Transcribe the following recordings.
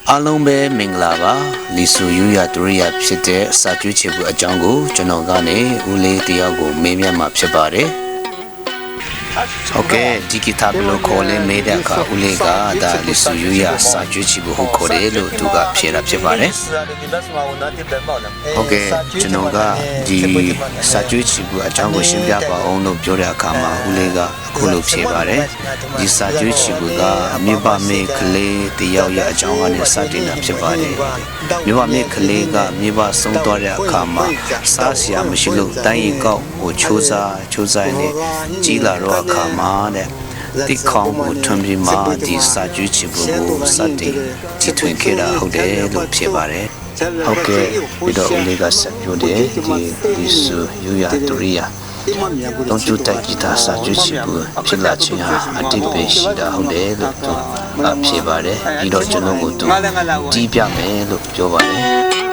အားလုံးပဲမင်္ဂလာပါလီဆူယူရဒူရီယာဖြစ်တဲ့စာကျွေးချေဖို့အကြောင်းကိုကျွန်တော်ကနေဦးလေးတယောက်ကိုမေးမြန်းမှာဖြစ်ပါတယ်ဟုတ်ကဲ့ဒီဂီတာဘယ်လိုခေါ်လဲမေးတဲ့အခါဦးလေးကဒါလီဆူယူရစာကျွေးချေဖို့ဟုတ်ခေါ်တယ်လို့သူကဖြေတာဖြစ်ပါတယ်ဟုတ်ကဲ့ကျွန်တော်ကဒီစာကျွေးချေဖို့အကြောင်းကိုရှင်းပြပါအောင်လို့ပြောတဲ့အခါမှာဦးလေးကအခုလိုဖြေပါတယ်ဒီစာကျွေးချေဖို့ကအမြင့်ပါမေကလေးတယောက်ရဲ့အကြောင်းကနေစတင်တာဖြစ်ပါတယ်မြင့်ပါမေကလေးကမြင့်ပါဆုံးသွားတဲ့အခါမှာစားစရာမရှိလို့တိုင်းရီကောက်ကိုချိုးစားနေကြီးလာတော့အခါမှာတဲ့တိခေါင်းကိုထွန်းပြီးမှဒီစာကျွေးချဖို့ကိုစတင်ချထွင်ခဲ့တာဟုတ်တယ်လို့ဖြစ်ပါတယ်ဟုတ်ကဲ့ပြီးတော့ဦးလေးကဆက်ပြောတယ်ဒီစုယူရဒူရီယာတော့ကျူတက်ဂီတာစာကျွေးချဖို့ဖြစ်လာခြင်းဟာအတိတ်ပဲရှိတာဟုတ်တယ်လို့သူဖြစ်ပါတယ်ပြီးတော့ကျွန်တော်ကိုသူတီးပြမယ်လို့ပြောပါတယ်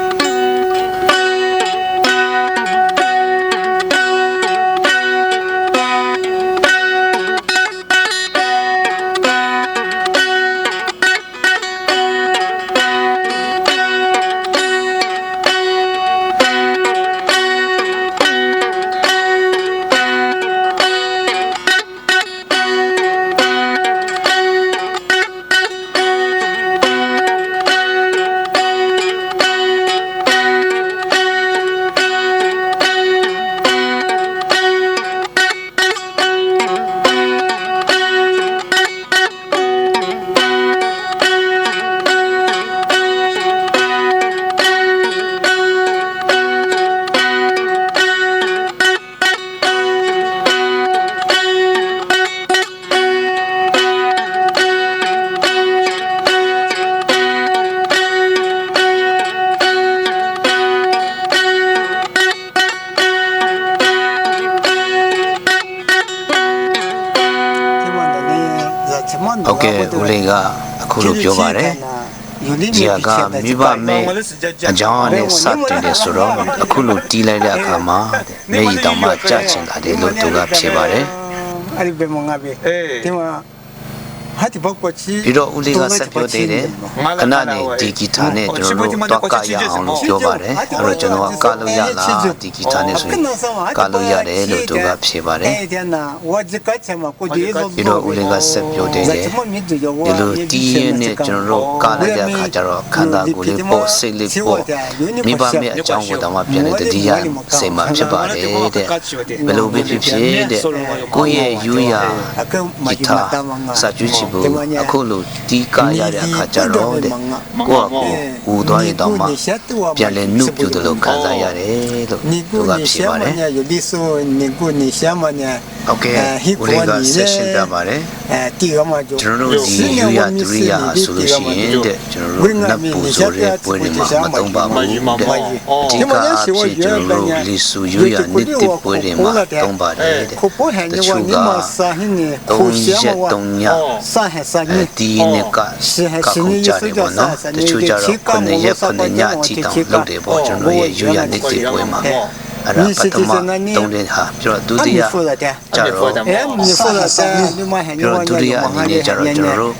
ဟုတ်ကဲ့ဦးလေးကအခုလိုပြောပါတယ်ဒီကမိဘမဲအကြောင်းနဲ့စတင်တယ်ဆိုတော့အခုလိုတီးလိုက်တဲ့အခါမှာမျက်ရည်တောင်မှကျချင်တာတယ်လို့သူကဖြစ်ပါတယ်အဲ့ဒီဘယ်မှာငါပဲဒီမှာပြီးတော့ဦးလေးကဆက်ပြောသေးတယ်ခဏနဲ့ဒီဂီတာနဲ့ကျွန်တော်တို့တော့ကရအောင်လို့ပြောပါတယ်အဲ့တော့ကျွန်တော်ကလို့ရလားဒီဂီတာနဲ့ဆိုရင်ကလို့ရတယ်လို့သူကဖြေပါတယ်ပြီးတော့ဦးလေးကဆက်ပြောသေးတယ်ဒီလိုတီးရင်းနဲ့ကျွန်တော်တို့ကလိုက်တဲ့အခါကျတော့ခန္ဓာကိုယ်လေးပေါ့စိတ်လေးပေါ့မိဘမဲ့အကြောင်းကိုတောင်မှပြန်တဲ့တတိယစိတ်မှဖြစ်ပါတယ်တဲ့ဘယ်လိုပဲဖြစ်ဖြစ်တဲ့ကိုယ့်ရဲ့ယူရဂီတာစာကျွေးချအခုလိုတီးကားရတဲ့အခါကျတော့တဲ့ကိုယ့်ကိုဦးသွားရင်တော့မှပြန်လဲနှုတ်ပြတယ်လို့ခံစားရတယ်လို့သူကဖြစ်ပါတယ်โอเคဦးလေးကဆက်ရှင်းပြပါတယ်ကျွန်တော်တို့ဒီယူရဒူရီယာဆိုလို့ရှိရင်တဲ့ကျွန်တော်တို့နတ်ပူဆိုတဲ့ပွဲတွေမှာမသုံးပါဘူးတဲ့အဓိကအဖြစ်ကျွန်တော်တို့လီဆူယူရနှစ်တိပွဲတွေမှာသုံးပါတယ်တဲ့တချို့က3 ရက်ဒီနေ့ကခုကြတယ်ပေါ့နော်တချို့ကြတော့9 ရက်9 ညအထိတောင်လုပ်တယ်ပေါ့ကျွန်တော်ရဲ့ယူရနှစ်တိပွဲမှာအဲ့ဒါပထမ3 ရက်ဟာပြောဒုတိယကျတော့ပြောဒုတိယအနေနဲ့ကျတော့ကျွန်တော်တို့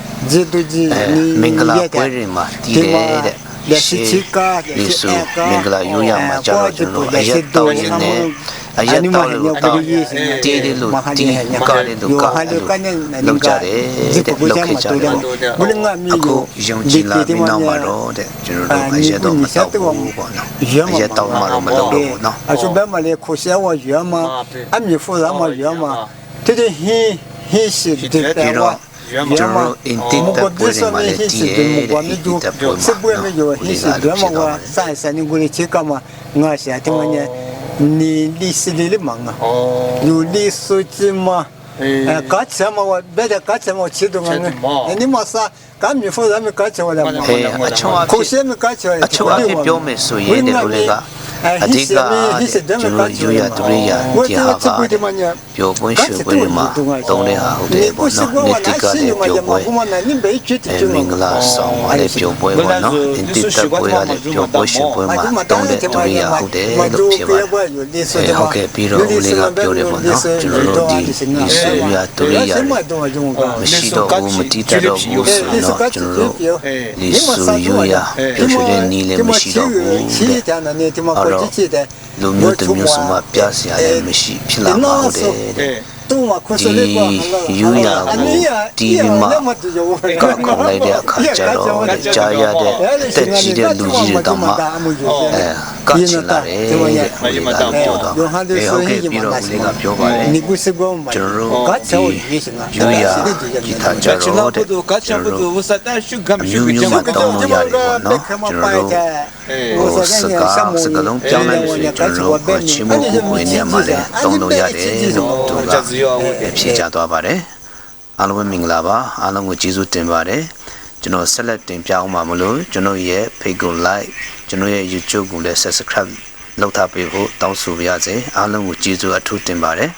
မင်္ဂလာပွဲတွေမှာတည်တယ်တဲ့လီဆူမင်္ဂလာယူရမှာကျတော့ကျွန်တော်အရက်တောင်းရင်းနဲ့အရက်တောင်းလို့တောင်းတီးတယ်လို့တီးကားတယ်လို့ကားလောက်ကြတယ်တဲ့လောက်ခဲ့ကြတယ်အခုယုံကြည်လာပြီးနောက်မှာတော့တဲ့ကျွန်တော်တို့အရက်တော့မတောင်းဘူးပေါ့နော်အရက်တောင်းမှတော့မလုပ်တော့ဘူးနော်အချို့ဘက်မှာလေခိုရှာဝရွာမှာအမြဖို့ရမှာရွာမှာတဲ့ဟင်းရှိတဲ့တော့ကျွန်တော်အင်တင်တပ်ပွဲတွေမှာလည်းတည်တယ်စစ်ပွဲမျိုးရောဟိစီဒရမကဆိုင်စနေကိုချေကမှာငါရှာတယ်မညာနီလီစီလီမငါလူလီဆိုချမကတ်ဆမဝဘဲကတ်ဆမချီတော့ငါနေမဆာကမ်းမြေဖို့ရမယ်ကတ်ချဝလာမှာအချုံအဖြစ်ကိုရှေမကတ်ချဝအချုံအဖြစ်ပြောမယ်ဆိုရင်ဒီလိုလေက အဓိကကျွန်တော်ယူရသူရိယာတရားကပျော်ပွဲရွှေပွဲတွေမှာတုံးတဲ့ဟာဟုတ်တယ်ပေါ့နော်နေတိကလည်းပျော်ပွဲမင်္ဂလာဆောင်ပါလေပျော်ပွဲပေါ့နော်တိတက်ပွဲကလည်းပျော်ပွဲရွှေပွဲမှာတုံးတဲ့သူရိယာဟုတ်တယ်လို့ဖြစ်ပါတယ်ဟုတ်ကဲ့ပြီးတော့ဦးလေးကပြောတယ်ပေါ့နော်ကျွန်တော်တို့ဒီဆွေရသူရိယာမရှိတော့ဘူးမတိတက်တော့ဘူးဆိုတော့ကျွန်တော်တို့ဒီဆွေရပျော်ရွှင်တဲ့နီးလည်းမရှိတော့ဘူးတဲ့လူမျိုးတစ်မျိုးစုမှာပြစရာလည်းမရှိဖြစ်လာမှာဟုတ်တယ်ဒီယူရကိုဒီမှာကောက်ခေါင်းလိုက်တဲ့အခါကျတော့ကြားရတဲ့တက်ကြီးတဲ့လူကြီးတွေတောင်မှကောက်ချင်လာတယ်တဲ့ဦးလေးကပြောတော့ဟုတ်ကဲ့ပြီးတော့ဦးလေးကပြောပါတယ်ကျွန်တော်တို့ယူရဂီတာကြတော့တဲ့ကျွန်တော်တို့ယူရမှာတောင်းလို့ရတယ်ပေါ့နော်ကျွန်တော်တို့စကားလုံးပြောင်းလိုက်လို့ကျွန်တော်တို့ချင်းမှုကိုနေရာမှာလည်းတောင်းလို့ရတယ်လို့သူကဖြေချသွားပါတယ်အားလုံးပဲမင်္ဂလာပါအားလုံးကိုကျေးဇူးတင်ပါတယ်ကျွန်တော်ဆက်လက်တင်ပြအောင်ပါမလို့ကျွန်တော်ရဲ့ page ကို like ကျွန်တော်ရဲ့ YouTube ကိုလည်း subscribe လုပ်ထားပေးဖို့တောင်းဆိုပါရစေအားလုံးကိုကျေးဇူးအထူးတင်ပါတယ်